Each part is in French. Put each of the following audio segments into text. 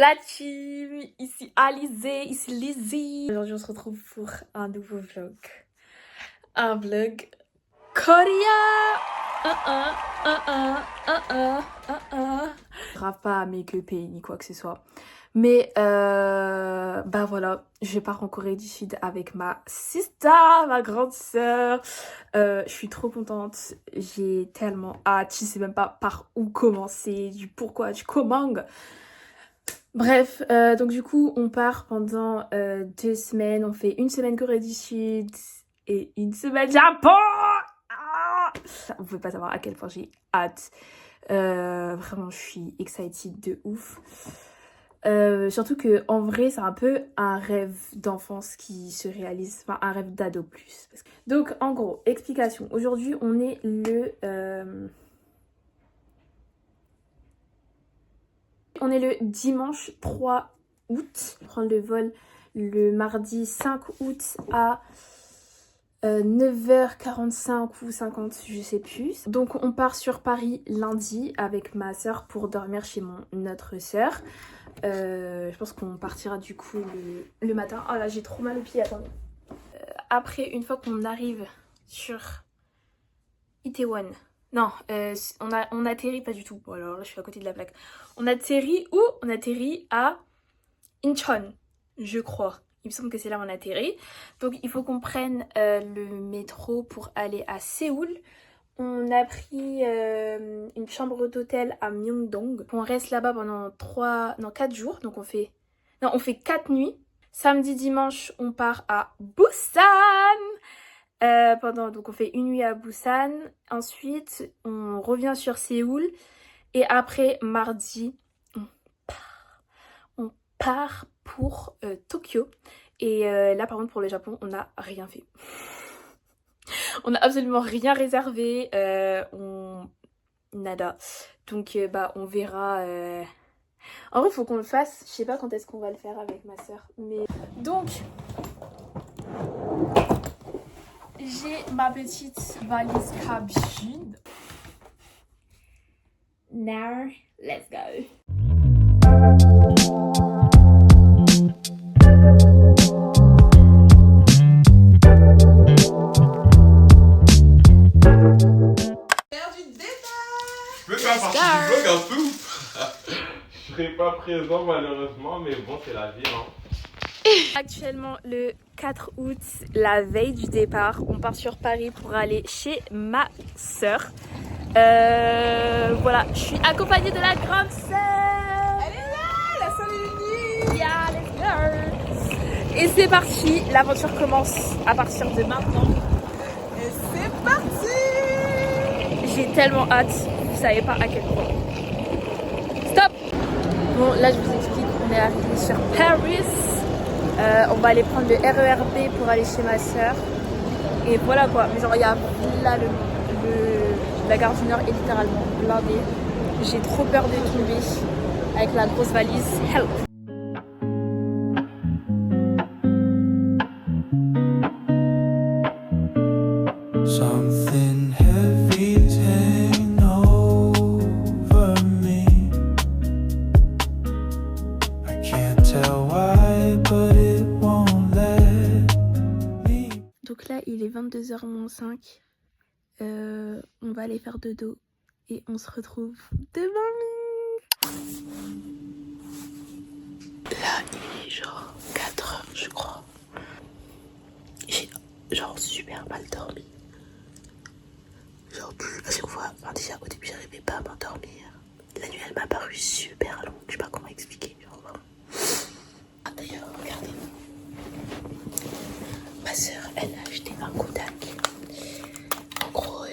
La team, ici Alizé, ici Lizzie. Aujourd'hui on se retrouve pour un nouveau vlog. Un vlog Korea. Grave pas make-up ni quoi que ce soit. Mais bah voilà, je pars en Corée du Sud avec ma sister, ma grande sœur. Je suis trop contente, j'ai tellement hâte, je sais même pas par où commencer, du pourquoi, du comment. Bref, donc du coup on part pendant 2 semaines, on fait une semaine Corée du Sud et une semaine Japon. Vous pouvez pas savoir à quel point j'ai hâte. Vraiment je suis excited de ouf. Surtout que en vrai c'est un peu un rêve d'enfance qui se réalise, enfin un rêve d'ado plus. Donc en gros, explication, aujourd'hui on est le... On est le dimanche 3 août. On prend le vol le mardi 5 août à 9h45 ou 50, je sais plus. Donc on part sur Paris lundi avec ma soeur pour dormir chez mon autre soeur. Je pense qu'on partira du coup le matin. Oh là j'ai trop mal aux pieds, attendez. Après, une fois qu'on arrive sur Itaewon, non, on atterrit pas du tout. Bon alors là je suis à côté de la plaque. On atterrit où? On atterrit à Incheon, je crois. Il me semble que c'est là où on atterrit. Donc il faut qu'on prenne le métro pour aller à Séoul. On a pris une chambre d'hôtel à Myeongdong. On reste là-bas pendant 4 jours. Donc on fait 4 nuits. Samedi, dimanche, on part à Busan. Donc on fait une nuit à Busan. Ensuite, on revient sur Séoul. Et après, mardi, on part pour Tokyo. Et là, par contre, pour le Japon, on n'a rien fait. On n'a absolument rien réservé. Nada. Donc, bah, on verra. En vrai, il faut qu'on le fasse. Je sais pas quand est-ce qu'on va le faire avec ma soeur. Mais... Donc... J'ai ma petite valise cabine. Now, let's go. L'heure du départ. Je peux faire partie du vlog un peu. Je serai pas présent malheureusement, mais bon, c'est la vie, hein. Actuellement le 4 août, la veille du départ, on part sur Paris pour aller chez ma sœur. Voilà, je suis accompagnée de la grande sœur. Elle est là, la seule et unique. Yeah, let's go. Et c'est parti, l'aventure commence à partir de maintenant. Et c'est parti. J'ai tellement hâte, vous savez pas à quel point. Stop. Bon, là je vous explique, on est arrivé sur Paris. On va aller prendre le RERB pour aller chez ma soeur. Et voilà quoi. Mais genre, il y a là la gare du Nord est littéralement blindée. J'ai trop peur de tomber avec la grosse valise. Help! Something heavy's hanging over me. I can't tell why, but it won't let me. Donc là, il est 22h-5. On va aller faire dodo et on se retrouve demain. Là, il est genre 4h, je crois. J'ai genre super mal dormi. Genre plus, parce qu'on voit, enfin déjà au début j'arrivais pas à m'endormir. La nuit elle m'a paru super longue, je sais pas comment expliquer. Genre vraiment. Ah d'ailleurs, regardez. Ma soeur, elle a acheté un Kodak. En gros,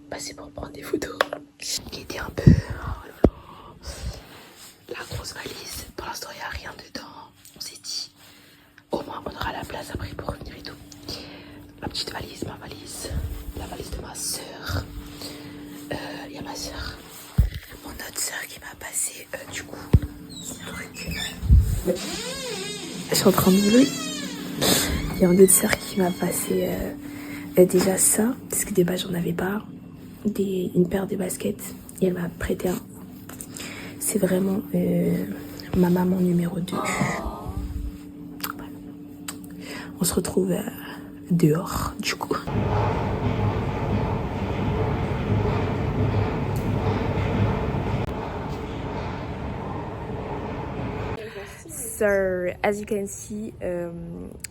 bah c'est pour prendre des photos. Qui était un peu... Oh là là. La grosse valise, pour l'instant il n'y a rien dedans. On s'est dit, au moins on aura la place après pour revenir et tout. Ma petite valise, ma valise, la valise de ma soeur. Il y a ma soeur, mon autre soeur qui m'a passé du coup un truc. Je suis en train de brûler. Il y a une autre soeur qui m'a passé déjà ça, parce que de base j'en avais pas, une paire de baskets, et elle m'a prêté un. c'est vraiment ma maman numéro 2. Voilà. On se retrouve dehors du coup. So, as you can see,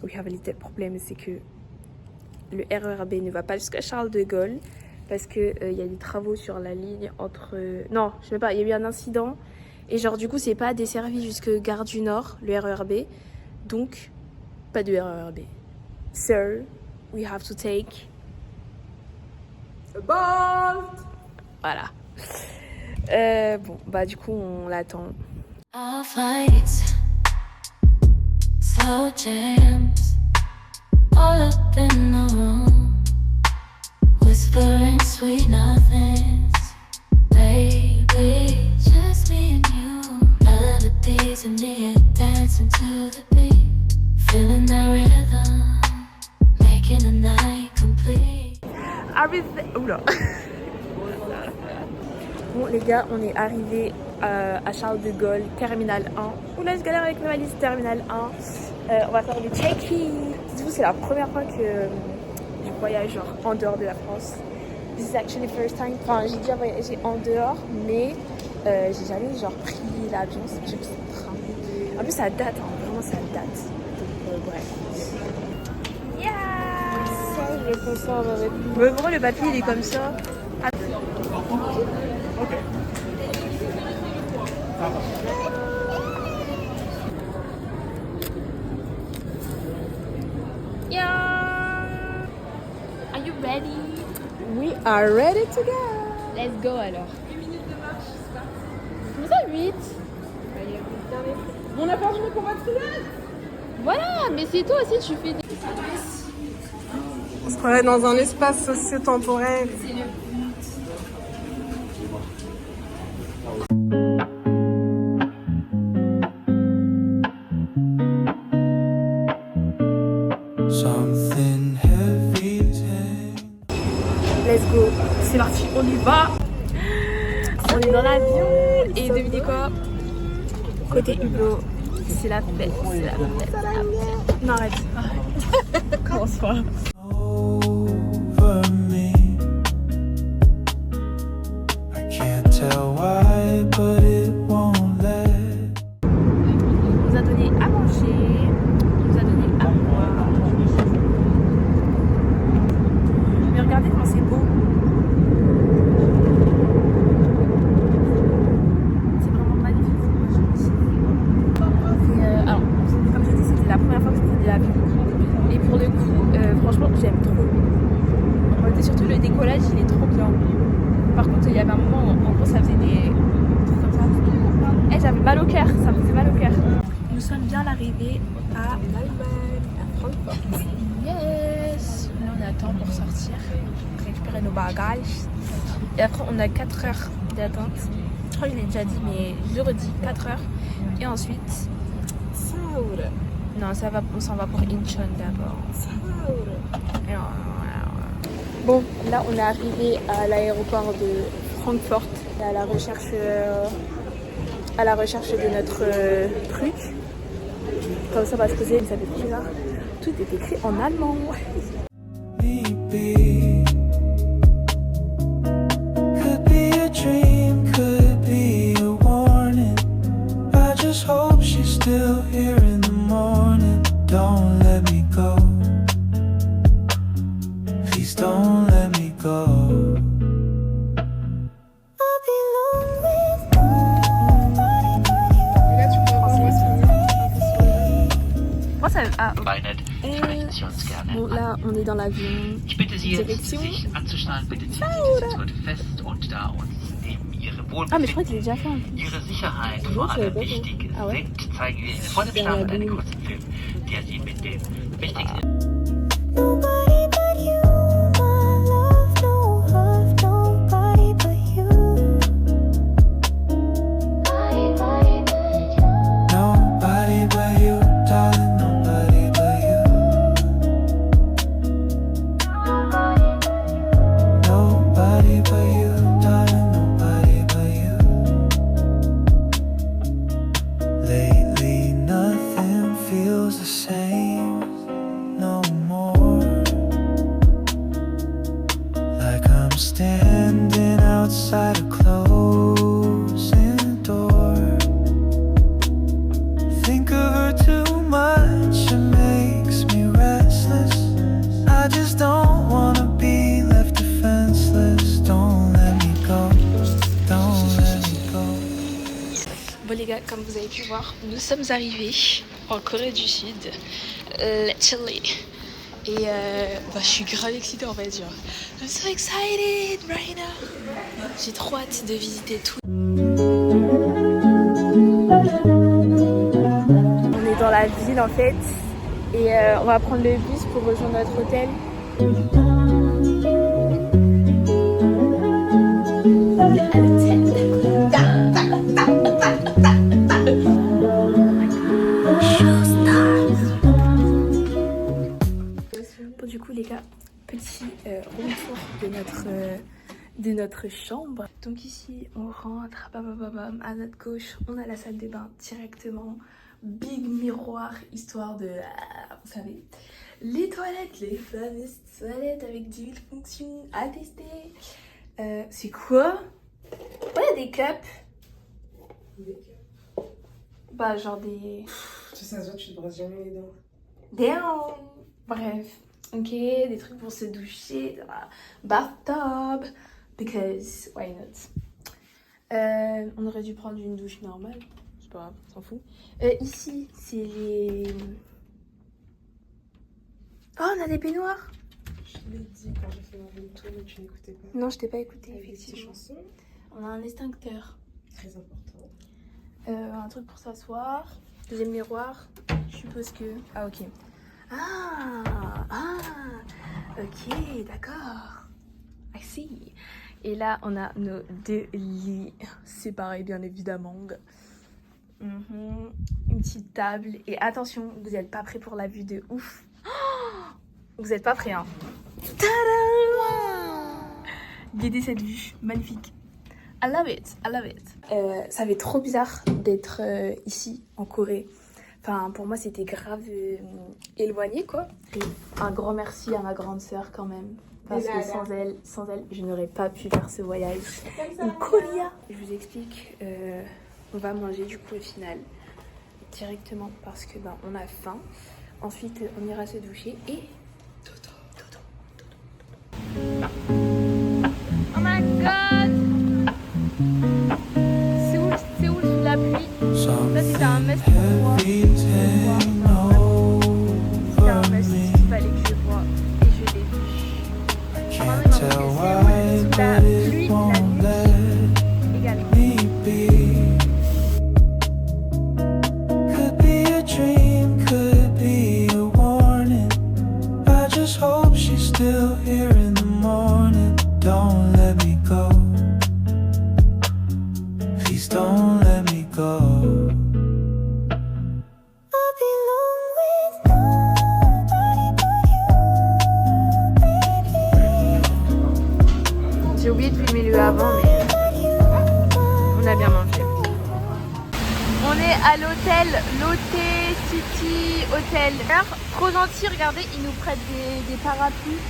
we have a little problem, c'est que le RERB ne va pas jusqu'à Charles de Gaulle parce que y a des travaux sur la ligne entre... non, je sais pas, il y a eu un incident et genre du coup c'est pas desservi jusque Gare du Nord, le RERB, donc pas de RERB. So, we have to take a Bolt. Voilà. Bon, bah du coup on l'attend. Our fights, slow jams, all up in the room, whispering sweet nothings. Baby, just me and you. Melodies in the air, dancing to the beat, feeling the rhythm, making the night complete. Oula. Bon les gars, on est arrivé à Charles de Gaulle, terminal 1. Oula, je galère avec ma valise, terminal 1. On va faire le check-in. Dites-vous, c'est la première fois que je voyage genre en dehors de la France. This is actually first time. Enfin, j'ai déjà voyagé en dehors, mais j'ai jamais genre pris l'avion, j'ai pris le train. En plus, ça date, hein, vraiment ça date. Donc bref. Yeah. Ça, je le conserve avec moi. Mais pourquoi le papier il est comme ça? Ok. Yeah. Are you ready? We are ready to go. Let's go alors. 8 minutes de marche, c'est ça? Comment ça 8? On a perdu nos compatriotes. Voilà, mais c'est toi aussi tu fais des... On se croirait dans un espace socio-temporel. Something heavy's hanging. Let's go, c'est parti, on y va. On est dans l'avion et devinez quoi? Côté Hublot, c'est la fête, c'est la fête, c'est la fête. Non arrête, arrête. Commence pas. Over me. I can't tell why, but it won't let. On nous a donné à manger, on nous a donné à boire. Mais regardez comment c'est beau. C'est vraiment magnifique. Et, alors, comme je dis, c'était la première fois que je faisais de l'avion. Et pour le coup, franchement, j'aime trop. En fait, surtout le décollage, il est trop bien. Par contre, il y avait un moment où en gros, ça faisait des trucs comme ça. Eh, j'avais mal au cœur, ça me faisait mal au cœur. Nous sommes bien arrivés à l'Allemagne, à Francfort. Yes! Là, on attend pour sortir, récupérer nos bagages. Et après, on a 4 heures d'attente. Je crois que je l'ai déjà dit, mais je le redis, 4 heures. Et ensuite, non, ça va, on s'en va pour Incheon d'abord. Bon, là, on est arrivé à l'aéroport de Francfort, à la recherche de notre truc. Comme ça, on va se poser, ça fait bizarre. Tout est écrit en allemand. Maybe could be a dream, could be a warning. I just hope she's still here in the morning. Don't let me go. Please don't let me go. I'll be alone with nobody but you. Moi, ça. Ah, Beinet, sprechen Sie uns gerne bon, là, on est dans l'avion. Ich bitte Sie jetzt, Direktion. sich anzuschnallen. Bitte ziehen Sie die Sitzgurte fest und da uns eben Ihre Ah, mais je crois que je l'ai Wohlbefinden, déjà fait. Ihre Sicherheit vor allem wichtig Ah ouais? sind, zeigen wir Ihnen vor dem Start einen kurzen Film, der Sie mit dem wichtigsten... Nobody but you, my love, no love, nobody but you. Nobody but you, darling, nobody but you. Nobody but you, darling, nobody but you. Lately, nothing feels the same no more. Like I'm standing outside a closing door. Think of her too much, it makes me restless. I just don't wanna be left defenseless. Don't let me go, don't let me go. Bon les gars, comme vous avez pu voir, nous sommes arrivés en Corée du Sud, literally. Et je suis grave excitée, on va dire. I'm so excited right now. J'ai trop hâte de visiter tout. On est dans la ville en fait, et on va prendre le bus pour rejoindre notre hôtel. Bon, du coup les gars, petit room tour de notre chambre. Donc ici on rentre, bam, à notre gauche on a la salle de bain directement, big miroir histoire de, vous savez, les toilettes, les fameuses toilettes avec 10 000 fonctions à tester. C'est quoi? Ouais, il y a des cups. Bah genre des... Ça se voit, tu te brosses jamais les dents. Damn. Bref, ok, des trucs pour se doucher, bathtub, because why not. On aurait dû prendre une douche normale, c'est pas grave, on s'en fout. Ici, c'est les... Oh, on a des baignoires. Je l'ai dit quand j'ai fait ma room tour, mais tu n'écoutais pas. Non, je t'ai pas écouté, Avec des effectivement. chansons, On a un extincteur, très important. un truc pour s'asseoir, deuxième miroir, je suppose que... Ah, ok. Ok, d'accord. I see. Et là, on a nos deux lits séparés, bien évidemment. Une petite table. Et attention, vous n'êtes pas prêts pour la vue de ouf. Vous n'êtes pas prêts, hein. Tadam! Guettez cette vue, magnifique. I love it, I love it. Ça fait trop bizarre d'être ici, en Corée. Enfin, pour moi, c'était grave éloigné, quoi. Et un grand merci à ma grande sœur, quand même. Parce que sans elle, je n'aurais pas pu faire ce voyage. En Corée. Je vous explique, on va manger, du coup, au final, directement, parce que, on a faim. Ensuite, on ira se doucher et... Dodo. Oh my god! Séoul sous la pluie. Ça, c'était un must pour moi. C'était un must qu'il fallait que je voie. Et je l'ai vu. Maintenant, il manque que Séoul sous la pluie, la nuit également. Could be a dream, could be a warning. I just hope she's still here in the morning. Don't let me go. Please don't let me go. I belong with nobody but you, baby. J'ai oublié de filmer le avant, mais on a bien mangé. On est à l'hôtel Lotte City Hotel. Trop gentil, regardez, ils nous prêtent des parapluies.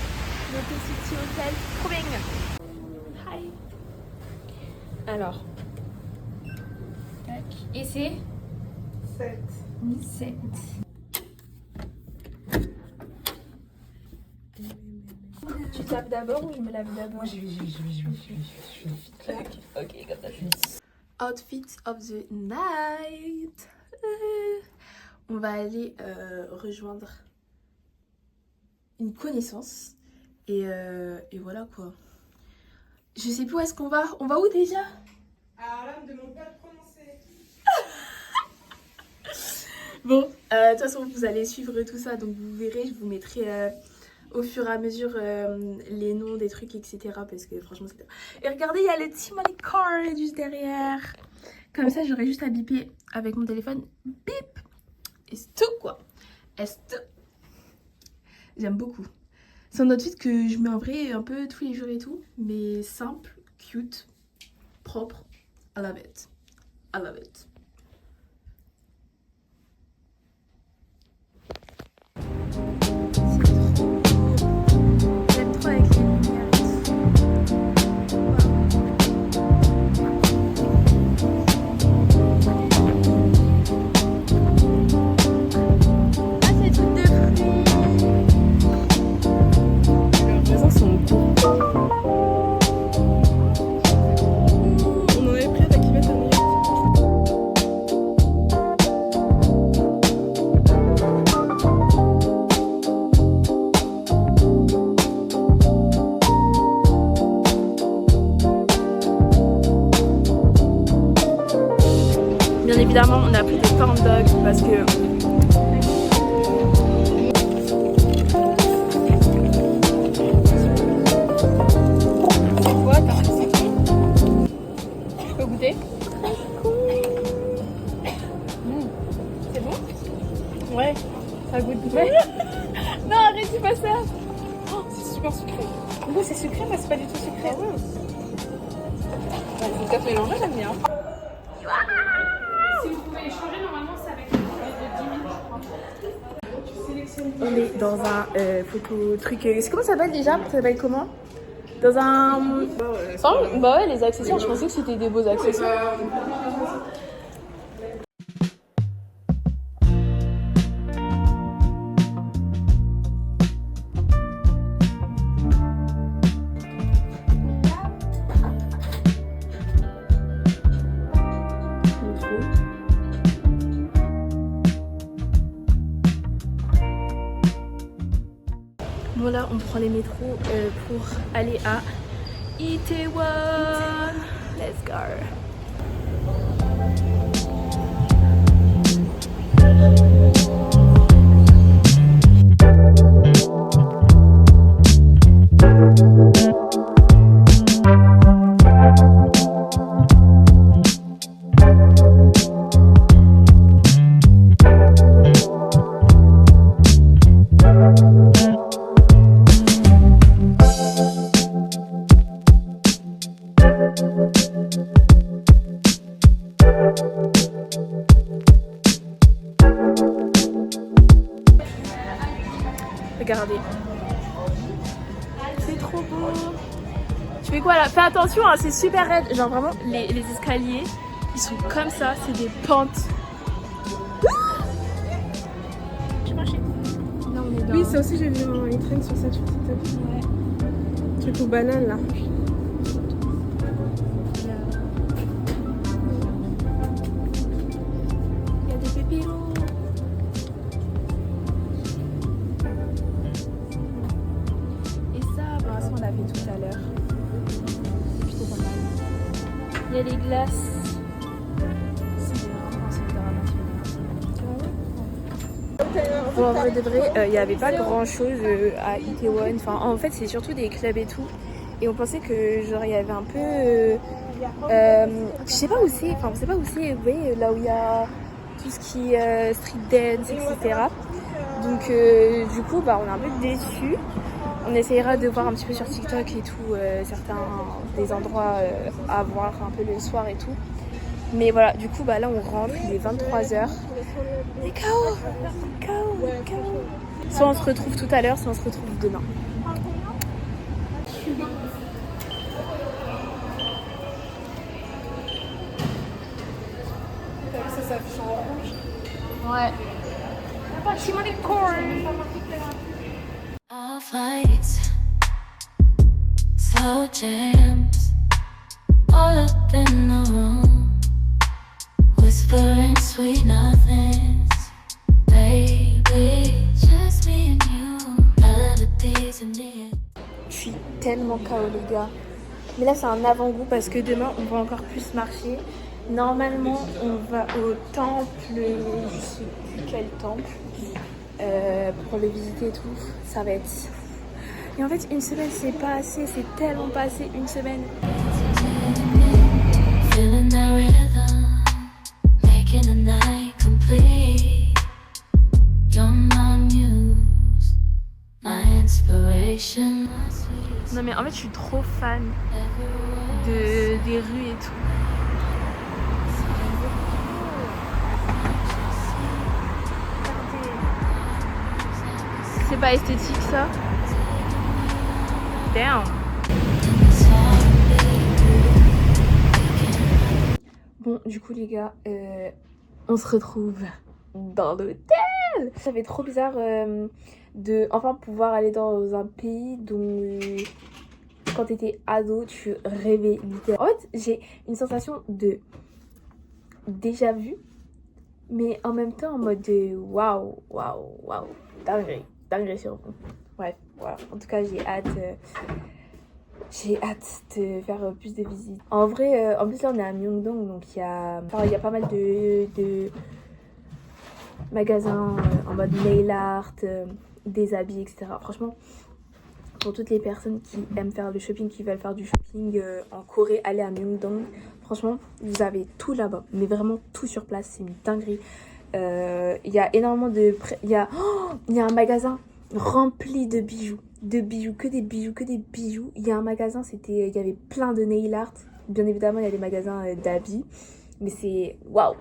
Lotte City Hotel, trop bien. Hi. Alors. Tac. Et c'est 7. 7. Tu tapes d'abord ou je me lave d'abord? Je vais. Ok, comme ça. Outfit of the night. On va aller rejoindre une connaissance. Et voilà quoi. Je sais plus où est-ce qu'on va. On va où déjà? Alors là, me demande pas de prononcer. Bon, de toute façon, vous allez suivre tout ça. Donc vous verrez, je vous mettrai au fur et à mesure les noms des trucs, etc. Parce que franchement, c'est... Et regardez, il y a le Timony Card juste derrière. Comme ça, j'aurais juste à biper avec mon téléphone. Bip! Et c'est tout, quoi. Et c'est tout. J'aime beaucoup. C'est un outfit que je mets en vrai un peu tous les jours et tout. Mais simple, cute, propre. I love it. I love it. de corn dog parce que quoi, t'as un citron? Je peux goûter? C'est bon? Ouais, ça goûte bien. Non, arrête, c'est pas ça. Oh, c'est super sucré. Oui, c'est sucré, mais c'est pas du tout sucré. Ah ouais. Il faut peut-être mélanger, j'aime bien. Si vous pouvez échanger, normalement, c'est avec le de 10 minutes. On est dans un photo truc. Comment ça s'appelle déjà? Ça s'appelle comment? Dans un. Bah ouais, les accessoires, je pensais que c'était des beaux accessoires. Bon là on prend les métros pour aller à Itaewon. Let's go. Regardez. C'est trop beau. Tu fais quoi là? Fais attention, hein, c'est super raide. Genre vraiment, les escaliers, ils sont comme ça, c'est des pentes. Non, on est dans... Oui, ça aussi j'ai vu, ils traînent sur ça, sur cette tapis. Ouais. Truc aux bananes là. Il y a des pépéros. Et ça, bon, ça on l'a fait tout à l'heure. C'est plutôt pas mal. Il y a les glaces. Bon, en vrai de vrai, il n'y avait pas grand chose à Itaewon. Enfin, en fait, c'est surtout des clubs et tout. Et on pensait que genre il y avait un peu. Je sais pas où c'est. Enfin, on sait pas où c'est. Vous voyez, là où il y a tout ce qui est street dance, etc. Donc, du coup, bah, on est un peu déçus. On essayera de voir un petit peu sur TikTok et tout, certains des endroits à voir un peu le soir et tout. Mais voilà, du coup, bah là on rentre, il est 23h. On est KO. Soit on se retrouve tout à l'heure, soit on se retrouve demain. Ça s'affiche en orange. Ouais. Our fights, slow jams, all up in the room, whispering sweet nothings, baby, just me and you, melodies in the air. Je suis tellement KO les gars. Mais là c'est un avant-goût parce que demain on va encore plus marcher. Normalement on va au temple, je sais plus quel temple, pour le visiter et tout. Ça va être... Et en fait une semaine c'est pas assez, c'est tellement pas assez une semaine. Feeling the rhythm, making the night complete. You're my muse, my inspiration, my sweet. Non mais en fait je suis trop fan des rues et tout. C'est pas esthétique ça? Damn. Bon du coup les gars, on se retrouve dans l'hôtel. Ça fait trop bizarre de enfin pouvoir aller dans un pays dont quand t'étais ado tu rêvais littéralement. En fait j'ai une sensation de déjà vu, mais en même temps en mode de waouh, dinguerie sur vous. Bref, voilà. En tout cas j'ai hâte de faire plus de visites. En vrai, en plus là on est à Myeongdong, donc il y a pas mal de magasins en mode nail art, des habits, etc. Franchement, pour toutes les personnes qui aiment faire le shopping, qui veulent faire du shopping en Corée, allez à Myeongdong. Franchement, vous avez tout là-bas, mais vraiment tout sur place, c'est une dinguerie. Il y a énormément de... Il y a un magasin rempli de bijoux, que des bijoux. Il y a un magasin, il y avait plein de nail art. Bien évidemment, il y a des magasins d'habits, mais c'est waouh.